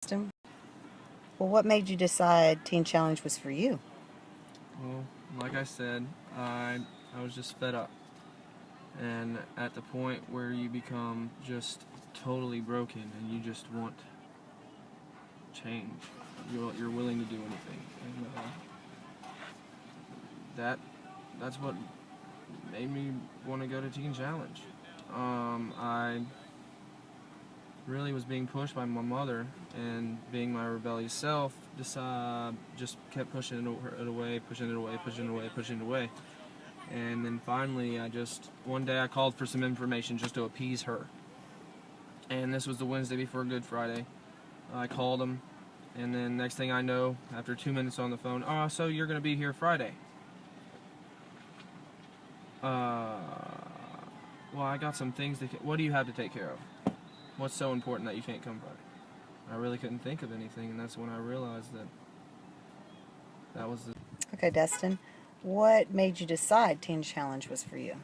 Dustin. Well, what made you decide Teen Challenge was for you? Well, like I said, I was just fed up. And at the point where you become just totally broken and you just want change, you're willing to do anything. And that's what made me want to go to Teen Challenge. I really was being pushed by my mother, and being my rebellious self, just kept pushing it away, pushing it away. And then finally, one day I called for some information just to appease her. And this was the Wednesday before Good Friday. I called him, and then next thing I know, after 2 minutes on the phone, "Oh, so you're going to be here Friday?" Well, I got some things what do you have to take care of? What's so important that you can't come Friday? I really couldn't think of anything, and that's when I realized that was the... Okay, Dustin. What made you decide Teen Challenge was for you?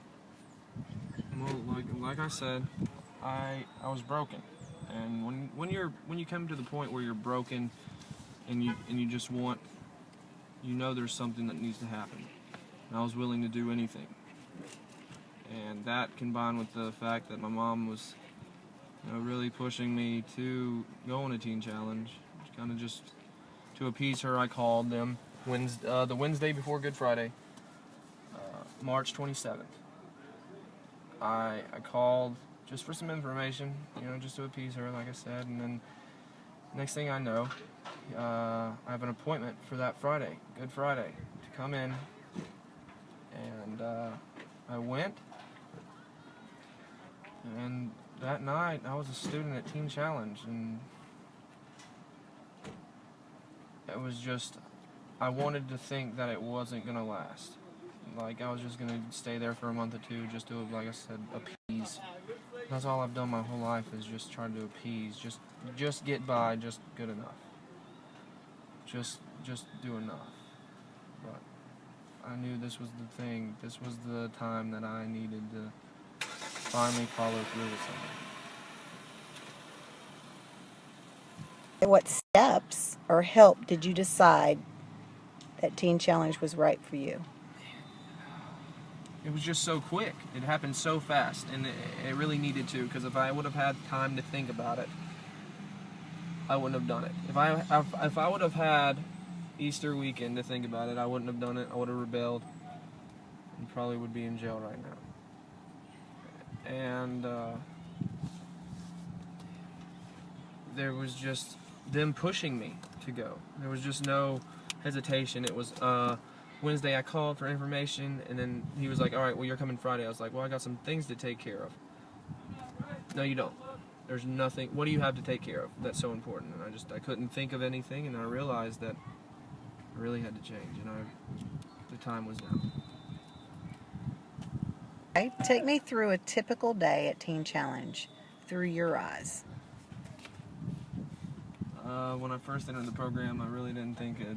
Well, like I said, I was broken, and when you come to the point where you're broken, and you just want, there's something that needs to happen, and I was willing to do anything, and that combined with the fact that my mom was, really pushing me to go on a Teen Challenge, kind of just to appease her. I called them the Wednesday before Good Friday, March 27th. I called just for some information, just to appease her, like I said, and then next thing I know, I have an appointment for that Friday, Good Friday, to come in, and I went, and that night I was a student at Teen Challenge, and it was just, I wanted to think that it wasn't going to last. Like, I was just going to stay there for a month or two just to, like I said, appease. That's all I've done my whole life, is just try to appease, just get by, just good enough. Just do enough. But I knew this was the thing. This was the time that I needed to finally follow through with something. What steps or help did you decide that Teen Challenge was right for you? It was just so quick. It happened so fast, and it really needed to, because if I would have had time to think about it, I wouldn't have done it. If I would have had Easter weekend to think about it, I wouldn't have done it. I would have rebelled and probably would be in jail right now. And there was just them pushing me to go. There was just no hesitation. It was Wednesday I called for information, and then he was like, "All right, well, you're coming Friday." I was like, "Well, I got some things to take care of." "No, you don't. There's nothing. What do you have to take care of that's so important?" And I couldn't think of anything, and I realized that I really had to change, and the time was now. Okay, take me through a typical day at Teen Challenge through your eyes. When I first entered the program, I really didn't think it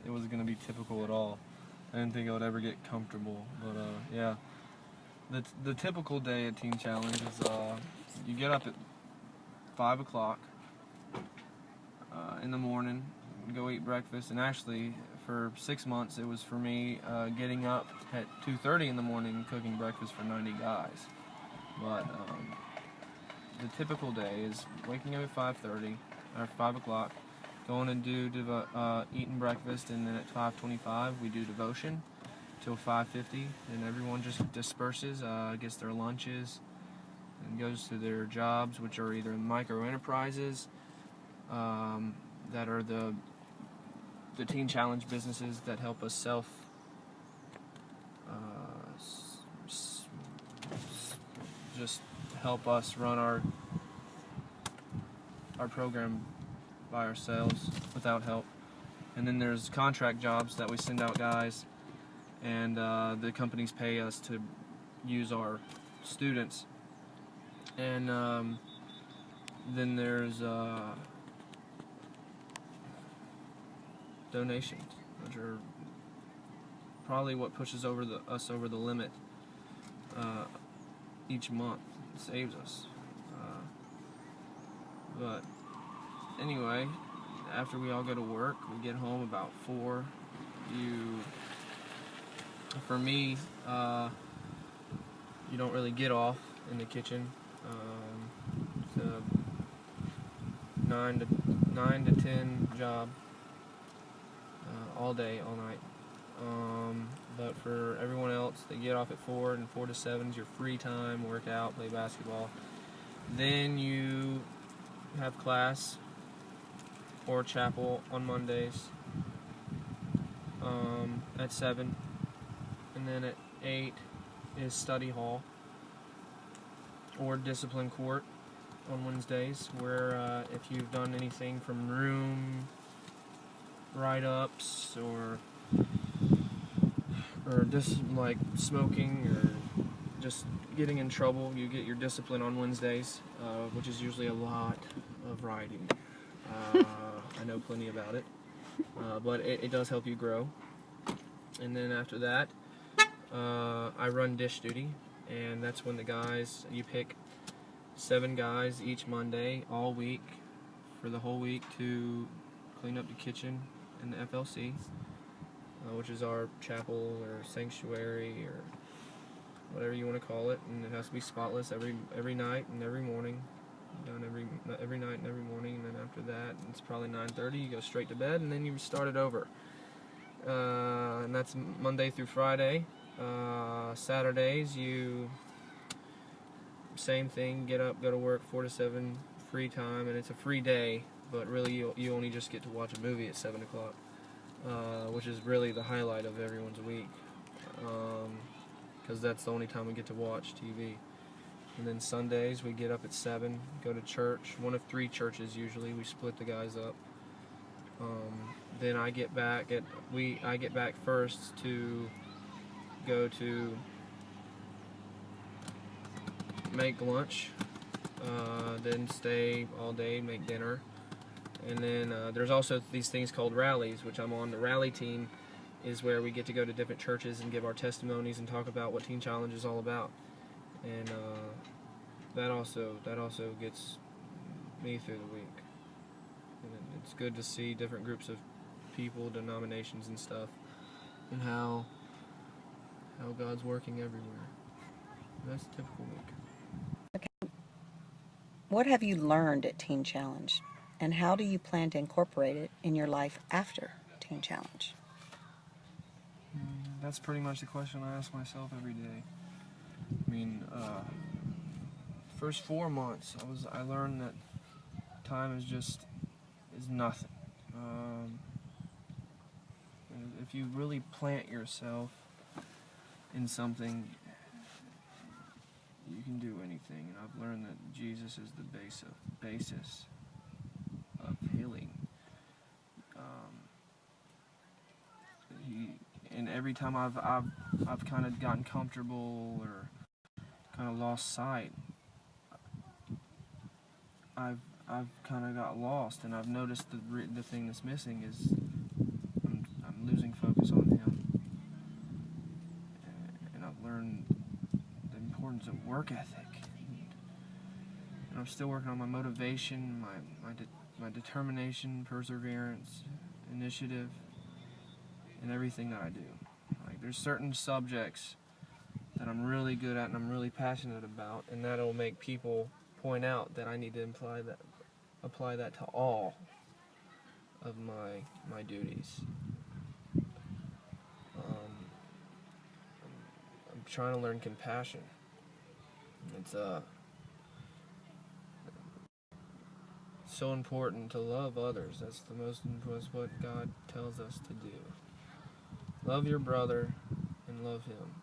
was going to be typical at all. I didn't think I would ever get comfortable, but yeah. The typical day at Teen Challenge is you get up at 5 o'clock in the morning, go eat breakfast, and actually for 6 months it was for me getting up at 2:30 in the morning and cooking breakfast for 90 guys. But the typical day is waking up at 5:30 or 5 o'clock, going and eating breakfast, and then at 5:25 we do devotion till 5:50, and everyone just disperses, gets their lunches, and goes to their jobs, which are either micro enterprises, that are the Teen Challenge businesses that help us just help us run our program by ourselves without help. And then there's contract jobs that we send out guys, and the companies pay us to use our students. And then there's donations, which are probably what pushes us over the limit each month. It saves us. But anyway, after we all go to work, we get home about 4. For me, you don't really get off in the kitchen. It's a 9 to 10 job, all day, all night. But for everyone else, they get off at 4, and 4 to 7 is your free time, work out, play basketball. Then you have class or chapel on Mondays at 7, and then at 8 is study hall or discipline court on Wednesdays, where if you've done anything from room write-ups or just like smoking or just getting in trouble, you get your discipline on Wednesdays, which is usually a lot of writing. I know plenty about it, but it does help you grow. And then after that, I run dish duty, and that's when the guys, you pick 7 guys each Monday all week for the whole week to clean up the kitchen in the FLC, which is our chapel or sanctuary or whatever you want to call it, and it has to be spotless every night and every morning, done every night and every morning. And then after that, it's probably 9:30. You go straight to bed, and then you start it over. And that's Monday through Friday. Saturdays, you same thing. Get up, go to work, 4 to 7, free time, and it's a free day. But really, you only just get to watch a movie at 7 o'clock, which is really the highlight of everyone's week, because that's the only time we get to watch TV. And then Sundays, we get up at 7, go to church. One of 3 churches usually. We split the guys up. Then I get back first to go to make lunch, then stay all day, make dinner. And then there's also these things called rallies, which I'm on. The rally team is where we get to go to different churches and give our testimonies and talk about what Teen Challenge is all about. And that also gets me through the week. And it's good to see different groups of people, denominations and stuff, and how God's working everywhere. That's a typical week. Okay. What have you learned at Teen Challenge, and how do you plan to incorporate it in your life after Teen Challenge? That's pretty much the question I ask myself every day. I mean, first 4 months, I learned that time is nothing. If you really plant yourself in something, you can do anything. And I've learned that Jesus is the basis of healing. And every time I've kind of gotten comfortable or kind of lost sight, I've kind of got lost, and I've noticed the thing that's missing is I'm losing focus on Him, and I've learned the importance of work ethic, and I'm still working on my motivation, my determination, perseverance, initiative, and everything that I do. Like, there's certain subjects that I'm really good at and I'm really passionate about, and that'll make people point out that I need to apply that to all of my duties. I'm trying to learn compassion. It's so important to love others. That's what God tells us to do. Love your brother and love him.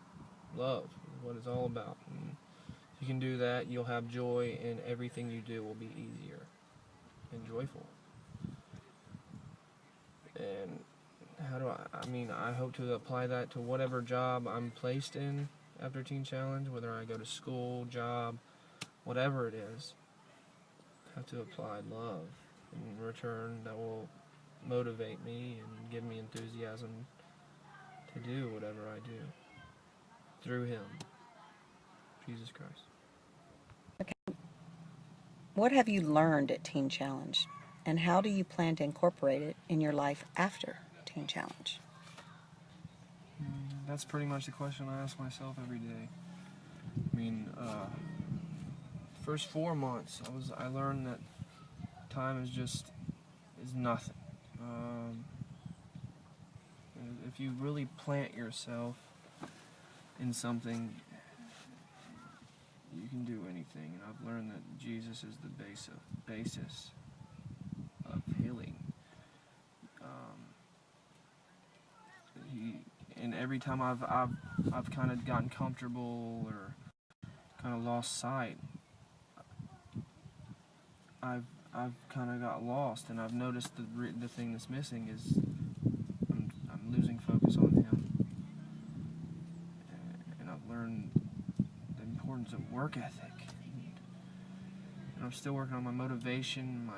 Love is what it's all about. And if you can do that, you'll have joy, and everything you do will be easier and joyful. And I hope to apply that to whatever job I'm placed in after Teen Challenge, whether I go to school, job, whatever it is. I have to apply love in return that will motivate me and give me enthusiasm to do whatever I do through Him, Jesus Christ. Okay. What have you learned at Teen Challenge, and how do you plan to incorporate it in your life after Teen Challenge? That's pretty much the question I ask myself every day. I mean, first 4 months, I learned that time is nothing. If you really plant yourself in something, you can do anything. And I've learned that Jesus is the basis of healing. And every time I've kind of gotten comfortable or kind of lost sight, I've kind of got lost, and I've noticed the thing that's missing is I'm losing focus on Him, and I've learned the importance of work ethic, and I'm still working on my motivation,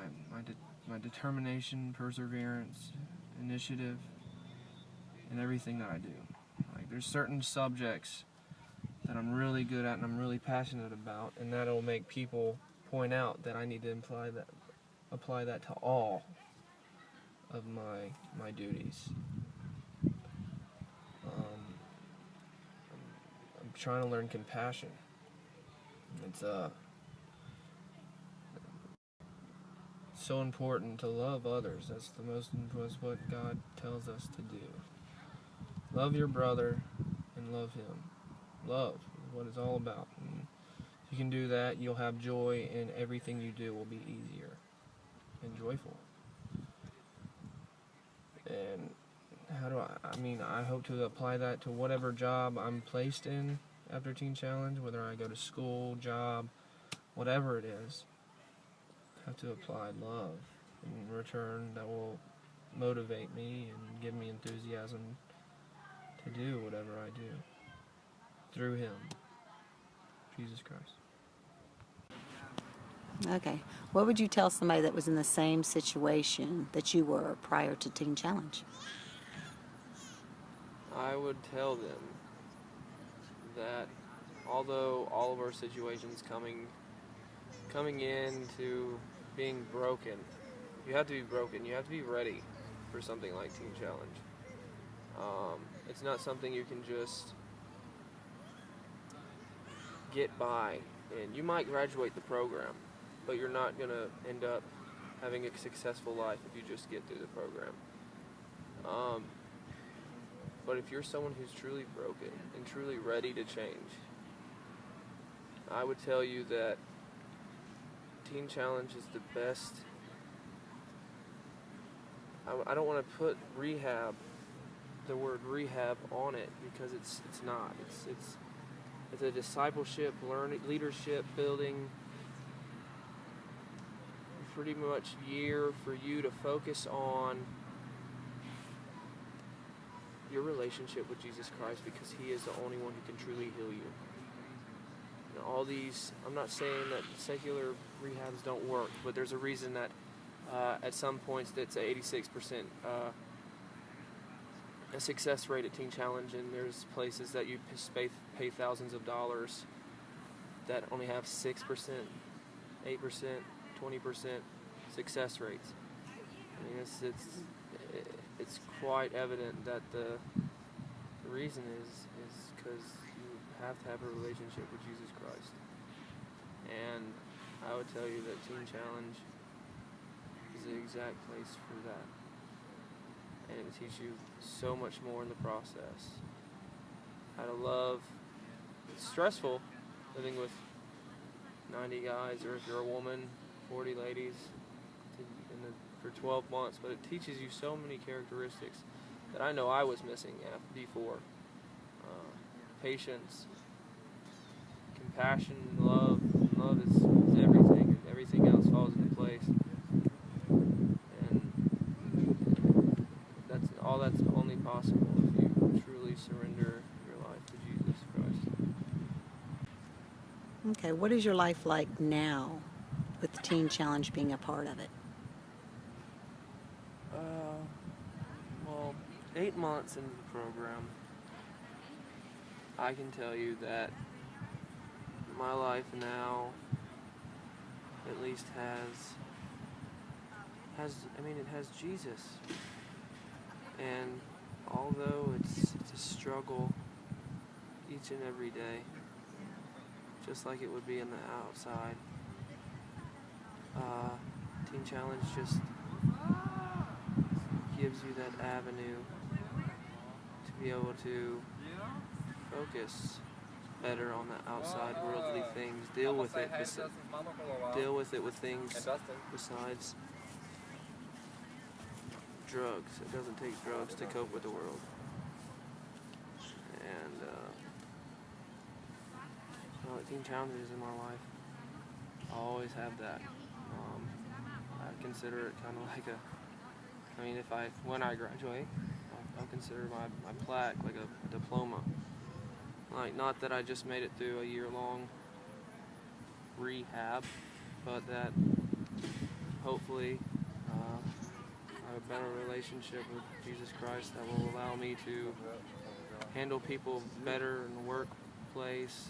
my determination, perseverance, initiative, and everything that I do. Like, there's certain subjects that I'm really good at and I'm really passionate about, and that'll make people point out that I need to apply that to all of my duties. I'm trying to learn compassion. It's so important to love others. That's what God tells us to do. Love your brother and love him. Love is what it's all about. And if you can do that, you'll have joy, and everything you do will be easier and joyful. And I hope to apply that to whatever job I'm placed in after Teen Challenge, whether I go to school, job, whatever it is. I have to apply love in return that will motivate me and give me enthusiasm to do whatever I do through Him, Jesus Christ. Okay. What would you tell somebody that was in the same situation that you were prior to Teen Challenge? I would tell them that although all of our situations coming into being broken, you have to be broken. You have to be ready for something like Teen Challenge. It's not something you can just get by. And you might graduate the program, but you're not going to end up having a successful life if you just get through the program. But if you're someone who's truly broken and truly ready to change, I would tell you that Teen Challenge is the best. I don't want to put the word rehab on it, because it's not. It's a discipleship, leadership building, pretty much year for you to focus on your relationship with Jesus Christ, because He is the only one who can truly heal you. And all these, I'm not saying that secular rehabs don't work, but there's a reason that at some points that's 86% a success rate at Teen Challenge, and there's places that you pay thousands of dollars that only have 6%, 8%, 20% success rates. I mean, it's quite evident that the reason is because you have to have a relationship with Jesus Christ. And I would tell you that Teen Challenge is the exact place for that. And it will teach you so much more in the process. How to love. It's stressful living with 90 guys, or if you're a woman, 40 ladies for 12 months, but it teaches you so many characteristics that I know I was missing before. Patience, compassion, love. Love is everything, and everything else falls into place. And that's only possible if you truly surrender your life to Jesus Christ. Okay, what is your life like now with the Teen Challenge being a part of it? Well, 8 months into the program, I can tell you that my life now at least has it has Jesus. And although it's a struggle each and every day, just like it would be on the outside, Teen Challenge just gives you that avenue to be able to focus better on the outside worldly things, deal with it with things besides drugs. It doesn't take drugs to cope with the world. And Teen Challenge is in my life. I always have that. I consider it kind of like when I graduate, I'll consider my plaque like a diploma. Like, not that I just made it through a year-long rehab, but that hopefully I have a better relationship with Jesus Christ that will allow me to handle people better in the workplace,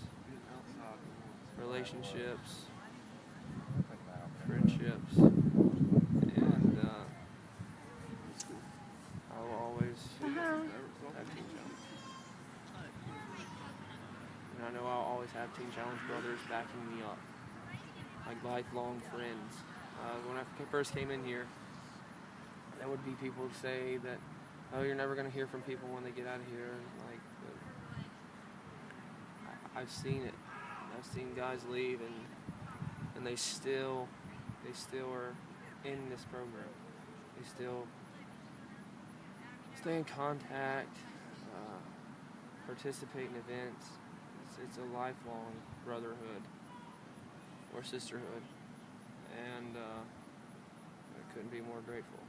relationships, friendships, and I will always have Teen Challenge. And I know I'll always have Teen Challenge brothers backing me up, like lifelong friends. When I first came in here, there would be people who say that, oh, you're never going to hear from people when they get out of here. Like, I've seen it. I've seen guys leave and they still are in this program. They still stay in contact, participate in events. It's a lifelong brotherhood or sisterhood, and I couldn't be more grateful.